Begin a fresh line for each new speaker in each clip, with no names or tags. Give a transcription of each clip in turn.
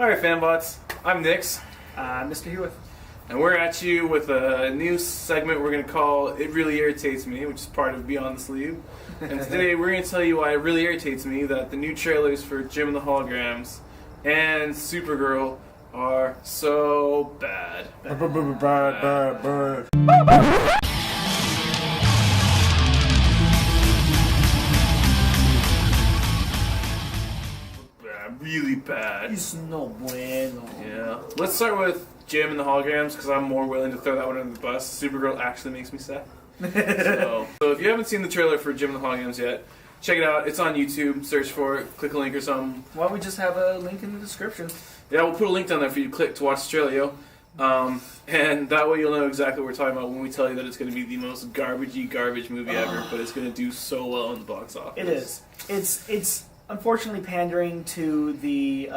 Alright, fanbots, I'm Nix,
Mr. Hueth.
and we're at you with a new segment we're going to call It Really Irritates Me, which is part of Beyond the Sleeve. And today we're going to tell you why it really irritates me that the new trailers for Jem and the Holograms and Supergirl are so bad. Really bad.
It's no bueno.
Yeah. Let's start with Jem and the Holograms because I'm more willing to throw that one under the bus. Supergirl actually makes me sad. So if you haven't seen the trailer for Jem and the Holograms yet, check it out. It's on YouTube. Search for it. Click a link or something.
Why don't we just have a link in the description?
Yeah, we'll put a link down there for you to click to watch the trailer, yo. And that way you'll know exactly what we're talking about when we tell you that it's going to be the most garbage movie ever, but it's going to do so well in the box office.
It is. It's unfortunately pandering to the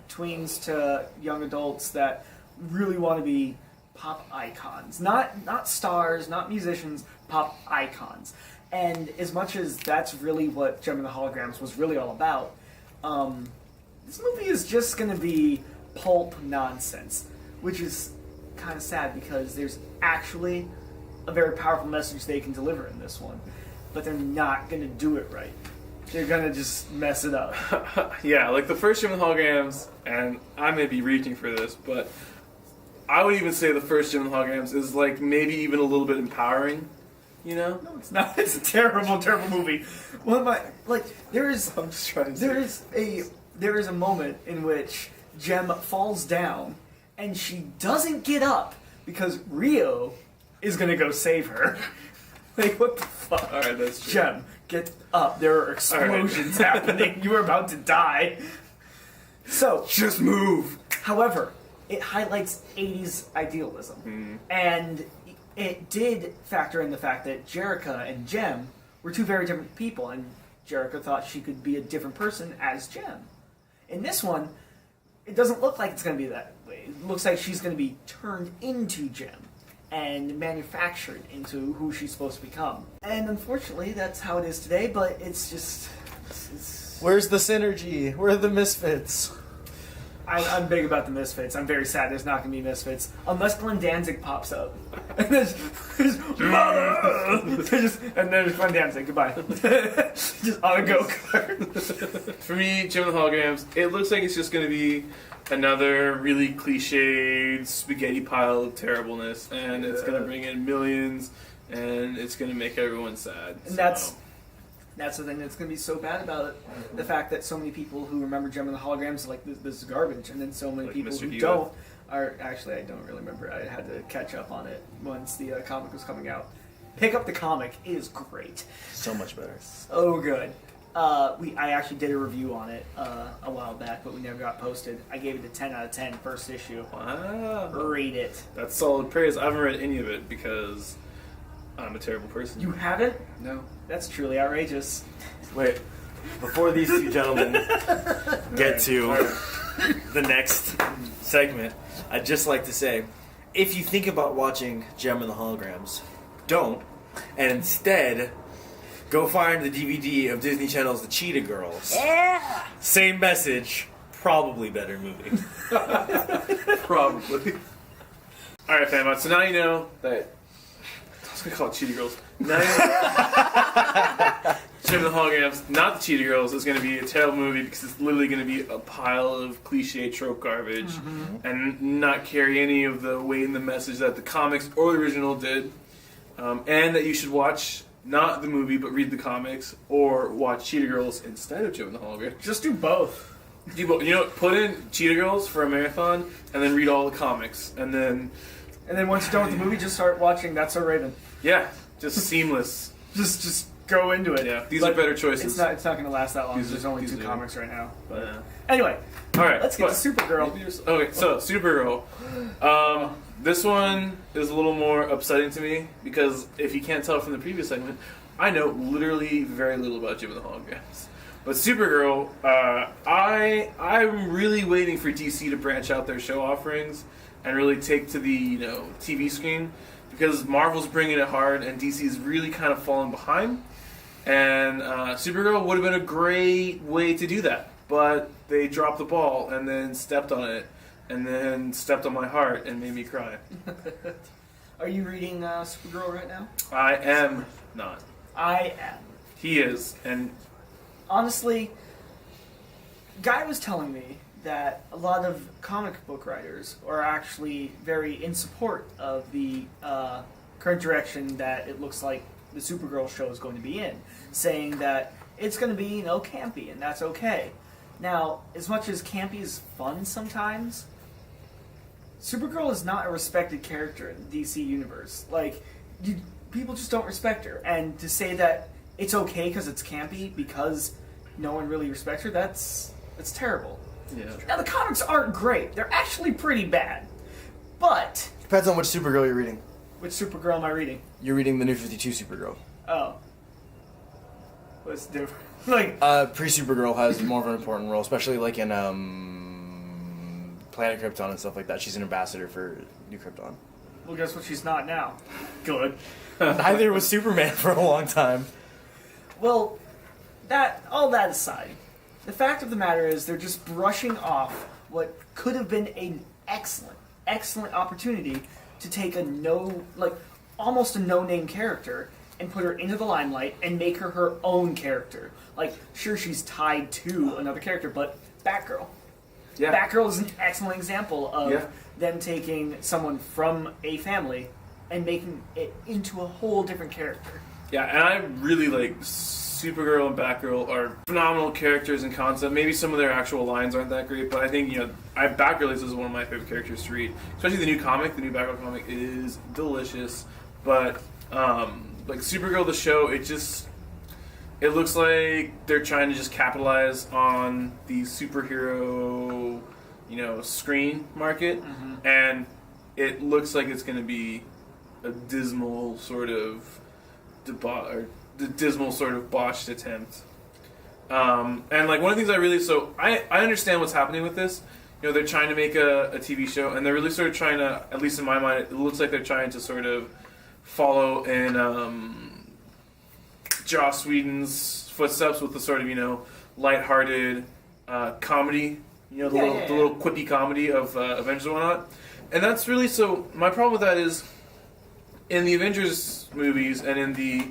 tweens to young adults that really want to be pop icons. Not stars, not musicians, pop icons. And as much as that's really what Jem and the Holograms was really all about, this movie is just going to be pulp nonsense, which is kind of sad because there's actually a very powerful message they can deliver in this one, but they're not going to do it right. They're going to just mess it up.
Yeah, like the first Jem and the Holograms, and I may be reaching for this, but I would even say the first Jem and the Holograms is like maybe even a little bit empowering, you know?
No, it's not. It's a terrible, terrible movie. What am I like? There is a moment in which Jem falls down and she doesn't get up because Rio is gonna go save her. Like, what the fuck?
Alright, that's true.
Jem, get up. There are explosions happening. You are about to die. So
Just move!
However, it highlights 80s idealism. And it did factor in the fact that Jerrica and Jem were two very different people, and Jerrica thought she could be a different person as Jem. In this one, it doesn't look like it's going to be that way. It looks like she's going to be turned into Jem and manufactured into who she's supposed to become. And unfortunately, that's how it is today, but it's just...
Where's the synergy? Where are the misfits?
I'm big about the Misfits. I'm very sad there's not going to be Misfits. Unless Glenn Danzig pops up. And there's Mother! And there's Glenn Danzig. Goodbye. Just on a go-kart.
For me, Jem and the Holograms, it looks like it's just going to be another really cliched spaghetti pile of terribleness, and it's going to bring in millions, and it's going to make everyone sad.
And that's the thing that's going to be so bad about it. The fact that so many people who remember Jem and the Holograms are like, this is garbage, and then so many
Like
people
Mr.
who
Hueth.
don't are... Actually, I don't really remember. I had to catch up on it once the comic was coming out. Pick up the comic. It is great.
So much better.
So good. I actually did a review on it a while back, but we never got posted. I gave it a 10 out of 10, first issue.
Wow.
Read it.
That's solid praise. I haven't read any of it because I'm a terrible person.
You haven't?
No.
That's truly outrageous.
Wait, before these two gentlemen get to the next segment, I'd just like to say, if you think about watching Jem and the Holograms, don't, and instead go find the DVD of Disney Channel's The Cheetah Girls.
Yeah!
Same message, probably better movie.
Probably. Alright, fanbots, so now you know that... I was going to call it Cheetah Girls. Now you know Jem and the Holograms, not the Cheetah Girls, is going to be a terrible movie because it's literally going to be a pile of cliche trope garbage and not carry any of the weight and the message that the comics or the original did. And that you should watch not the movie but read the comics or watch Cheetah Girls instead of Jem and the Holograms.
Just do both.
You know, put in Cheetah Girls for a marathon and then read all the comics and then
once you're done with the movie, just start watching That's So Raven.
yeah, just seamless.
Just go into it.
Yeah, these are better choices.
It's not going to last that long.
These
There's
are-
only
these
two
are-
comics right now. But
Yeah.
anyway,
All right,
let's get to Supergirl.
Okay, so Supergirl. This one is a little more upsetting to me because if you can't tell from the previous segment, I know literally very little about Jem and the Holograms. But Supergirl, I'm really waiting for DC to branch out their show offerings and really take to the TV screen because Marvel's bringing it hard and DC's really kind of falling behind. And Supergirl would have been a great way to do that. but they dropped the ball and then stepped on it, and then stepped on my heart and made me cry.
Are you reading Supergirl right now?
I am not.
I am.
He is, and
Honestly, Guy was telling me that a lot of comic book writers are actually very in support of the current direction that it looks like the Supergirl show is going to be in, saying that it's going to be, you know, campy, and that's okay. Now, as much as campy is fun sometimes, Supergirl is not a respected character in the DC universe. Like, people just don't respect her, and to say that it's okay because it's campy because no one really respects her, that's terrible.
yeah.
Now, the comics aren't great. They're actually pretty bad. But,
Depends on which Supergirl you're reading.
which Supergirl am I reading?
You're reading the New 52 Supergirl.
Oh. What's different? Like,
Pre-Supergirl has more of an important role, especially like in Planet Krypton and stuff like that. She's an ambassador for New Krypton.
well, guess what she's not now? Good.
Neither was Superman for a long time.
Well, all that aside, the fact of the matter is they're just brushing off what could have been an excellent opportunity to take almost a no-name character and put her into the limelight and make her own character. Like, sure, she's tied to another character, but Batgirl.
Yeah.
Batgirl is an excellent example of
Yeah.
them taking someone from a family and making it into a whole different character.
Yeah, and I really like Supergirl and Batgirl are phenomenal characters in concept. Maybe some of their actual lines aren't that great, but I think, you know, Batgirl is one of my favorite characters to read. Especially the new comic. The new Batgirl comic is delicious. But, like, Supergirl, the show, it looks like they're trying to just capitalize on the superhero, you know, screen market.
Mm-hmm.
And it looks like it's going to be a dismal sort of botched attempt. And like one of the things I understand what's happening with this. You know, they're trying to make a TV show, and they're really sort of trying to, at least in my mind, it looks like they're trying to sort of follow in Joss Whedon's footsteps with the sort of, you know, lighthearted comedy. You know, the little quippy comedy of Avengers and whatnot. And that's really my problem with that is, in the Avengers movies and in the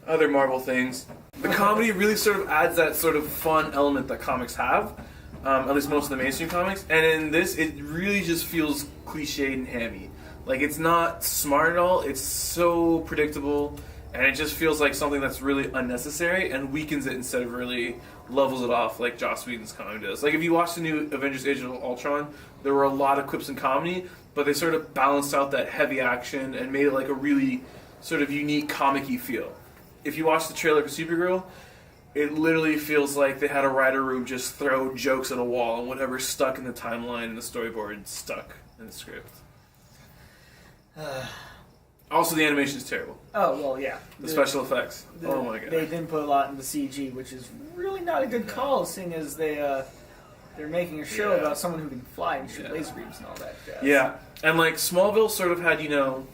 other Marvel things, the comedy really sort of adds that sort of fun element that comics have, at least most of the mainstream comics. And in this, it really just feels cliched and hammy. Like, it's not smart at all. It's so predictable, and it just feels like something that's really unnecessary and weakens it instead of really levels it off like Joss Whedon's comic does. Like, if you watch the new Avengers Age of Ultron, there were a lot of quips and comedy, but they sort of balanced out that heavy action and made it like a really sort of unique comic-y feel. If you watch the trailer for Supergirl, it literally feels like they had a writer room just throw jokes at a wall, and whatever stuck in the timeline and the storyboard stuck in the script. Also, the animation is terrible.
Oh, well, yeah.
The special effects. Oh my god.
They didn't put a lot into CG, which is really not a good call, seeing as they're making a show about someone who can fly and shoot laser beams and all that jazz.
Yeah, and like Smallville sort of had, you know,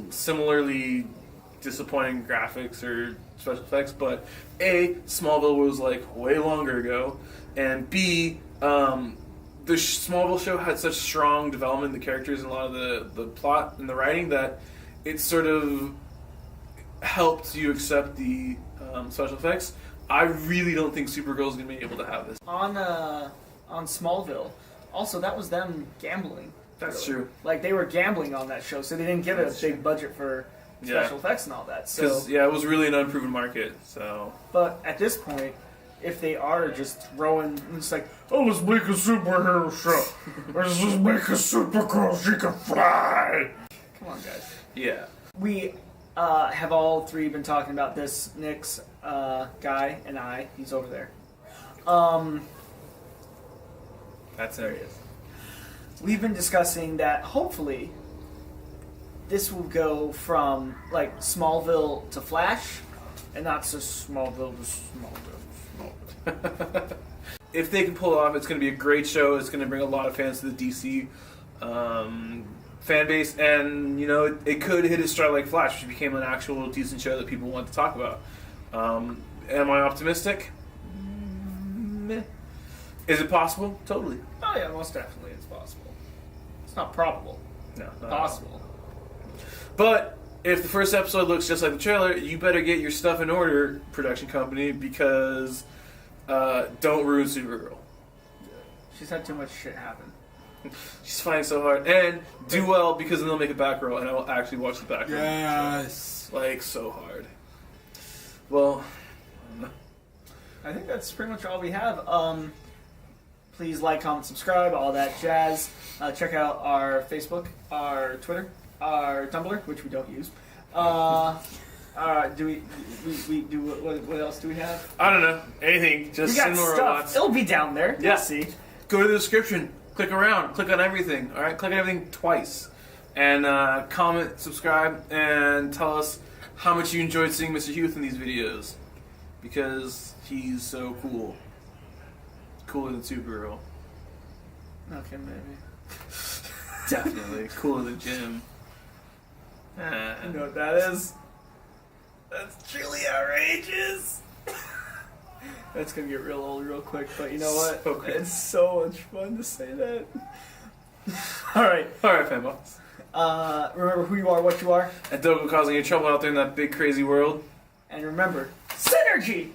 similarly disappointing graphics or special effects, but A, Smallville was like way longer ago, and B, the Smallville show had such strong development in the characters and a lot of the plot and the writing that it sort of helped you accept the special effects. I really don't think Supergirl is going to be able to have this.
On Smallville, also, that was them gambling.
That's true.
Like, they were gambling on that show, so they didn't get a big budget for special effects and all that. So,
it was really an unproven market. So,
but at this point, if they are just throwing, it's like, oh, let's make a superhero show. Let's just make a Supergirl, she can fly. Come on, guys.
yeah.
We have all three been talking about this. Nick's Guy and I. He's over there.
That's there he is.
We've been discussing that hopefully this will go from like Smallville to Flash, and not just Smallville to Smallville.
If they can pull it off, it's going to be a great show. It's going to bring a lot of fans to the DC fan base, and you know it could hit its stride like Flash, which became an actual decent show that people want to talk about. Am I optimistic? Meh. Is it possible? Totally.
Oh yeah, most definitely it's possible. It's not probable.
No, not
Possible.
But if the first episode looks just like the trailer, you better get your stuff in order, production company, because don't ruin Supergirl.
She's had too much shit happen.
She's fighting so hard. And do well, because then they'll make a back row, and I will actually watch the back row.
Yes.
Like, so hard. Well,
I think that's pretty much all we have. Please like, comment, subscribe, all that jazz. Check out our Facebook, our Twitter, our Tumblr, which we don't use. Do we do what else do we have?
I don't know. Anything.
We
Just
got
send more
stuff.
robots.
It'll be down there.
Yeah.
You'll see.
Go to the description. Click around. Click on everything. All right. Click on everything twice, and comment, subscribe, and tell us how much you enjoyed seeing Mr. Hueth in these videos, because he's so cool. Cooler than Supergirl.
Okay, maybe.
Definitely cooler than Jim.
You know what that is? That's truly outrageous. That's gonna get real old real quick, but you know what?
So quick.
It's so much fun to say that. Alright.
Fanbots.
Remember who you are, what you are,
And don't go causing any trouble out there in that big crazy world.
and remember, synergy!